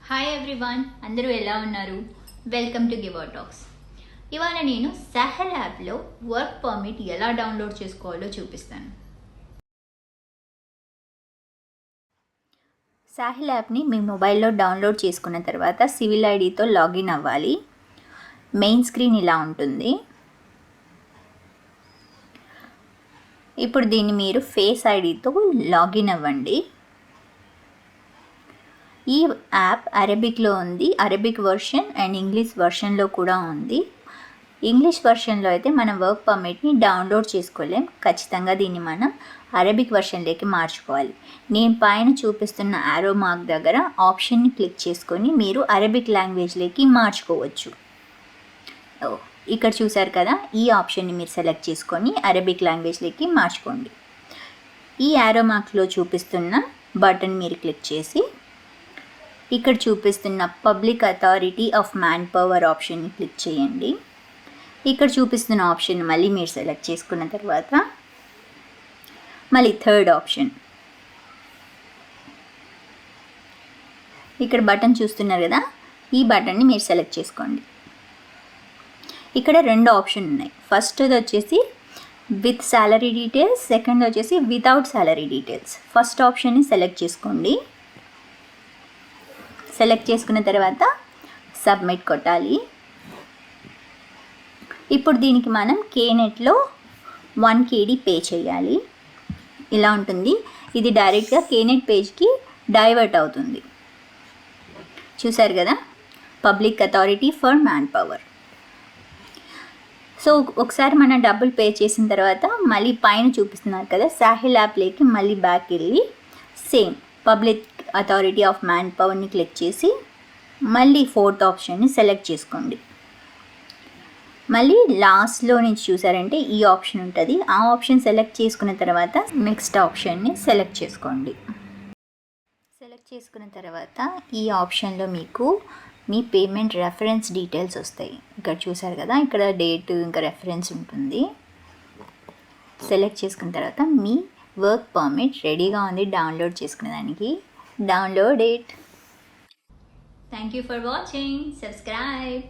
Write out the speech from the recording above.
Hi everyone, అందరూ ఎలా ఉన్నారు? Welcome to give talks. ఇవాళ నేను సాహెల్ యాప్లో వర్క్ పర్మిట్ ఎలా డౌన్లోడ్ చేసుకోవాలో చూపిస్తాను. సాహెల్ యాప్ని మీ మొబైల్లో డౌన్లోడ్ చేసుకున్న తర్వాత సివిల్ ఐడితో లాగిన్ అవ్వాలి. మెయిన్ స్క్రీన్ ఇలా ఉంటుంది. ఇప్పుడు దీన్ని మీరు ఫేస్ ఐడితో లాగిన్ అవ్వండి. ఈ యాప్ అరబిక్లో ఉంది. అరబిక్ వర్షన్ అండ్ ఇంగ్లీష్ వర్షన్లో కూడా ఉంది. ఇంగ్లీష్ వర్షన్లో అయితే మనం వర్క్ పర్మిట్ని డౌన్లోడ్ చేసుకోలేం. ఖచ్చితంగా దీన్ని మనం అరబిక్ వర్షన్లోకి మార్చుకోవాలి. నేను పైన చూపిస్తున్న యారో మార్క్ దగ్గర ఆప్షన్ని క్లిక్ చేసుకొని మీరు అరబిక్ లాంగ్వేజ్లోకి మార్చుకోవచ్చు. ఇక్కడ చూసారు కదా, ఈ ఆప్షన్ని మీరు సెలెక్ట్ చేసుకొని అరబిక్ లాంగ్వేజ్లోకి మార్చుకోండి. ఈ యారో మార్క్లో చూపిస్తున్న బటన్ మీరు క్లిక్ చేసి ఇక్కడ చూపిస్తున్న public authority of man power ఆప్షన్ని క్లిక్ చేయండి. ఇక్కడ చూపిస్తున్న ఆప్షన్ మళ్ళీ మీరు సెలెక్ట్ చేసుకున్న తర్వాత మళ్ళీ థర్డ్ ఆప్షన్, ఇక్కడ బటన్ చూస్తున్నారు కదా, ఈ బటన్ని మీరు సెలెక్ట్ చేసుకోండి. ఇక్కడ రెండు ఆప్షన్ ఉన్నాయి. ఫస్ట్ది వచ్చేసి విత్ సాలరీ డీటెయిల్స్, సెకండ్ వచ్చేసి వితౌట్ సాలరీ డీటెయిల్స్. ఫస్ట్ ఆప్షన్ని సెలెక్ట్ చేసుకోండి. సెలెక్ట్ చేసుకున్న తర్వాత సబ్మిట్ కొట్టాలి. ఇప్పుడు దీనికి మనం కేనెట్లో 1 KD పే చేయాలి. ఇలా ఉంటుంది. ఇది డైరెక్ట్గా కేనెట్ పేజ్కి డైవర్ట్ అవుతుంది. చూసారు కదా, public authority for man power. So ఒకసారి మనం డబ్బులు పే చేసిన తర్వాత మళ్ళీ పైన చూపిస్తున్నారు కదా, సాహెల్ యాప్లోకి మళ్ళీ బ్యాక్ వెళ్ళి same public authority of man పవర్ని క్లిక్ చేసి మళ్ళీ ఫోర్త్ ఆప్షన్ని సెలెక్ట్ చేసుకోండి. మళ్ళీ లాస్ట్లో నుంచి చూసారంటే ఈ ఆప్షన్ ఉంటుంది. ఆ ఆప్షన్ సెలెక్ట్ చేసుకున్న తర్వాత నెక్స్ట్ ఆప్షన్ని సెలెక్ట్ చేసుకోండి. సెలెక్ట్ చేసుకున్న తర్వాత ఈ ఆప్షన్లో మీకు మీ పేమెంట్ రెఫరెన్స్ డీటెయిల్స్ వస్తాయి. ఇక్కడ చూసారు కదా, ఇక్కడ డేట్ ఇంకా రెఫరెన్స్ ఉంటుంది. సెలెక్ట్ చేసుకున్న తర్వాత మీ వర్క్ పర్మిట్ రెడీగా ఉంది download చేసుకునేదానికి. Download it. Thank you for watching. Subscribe.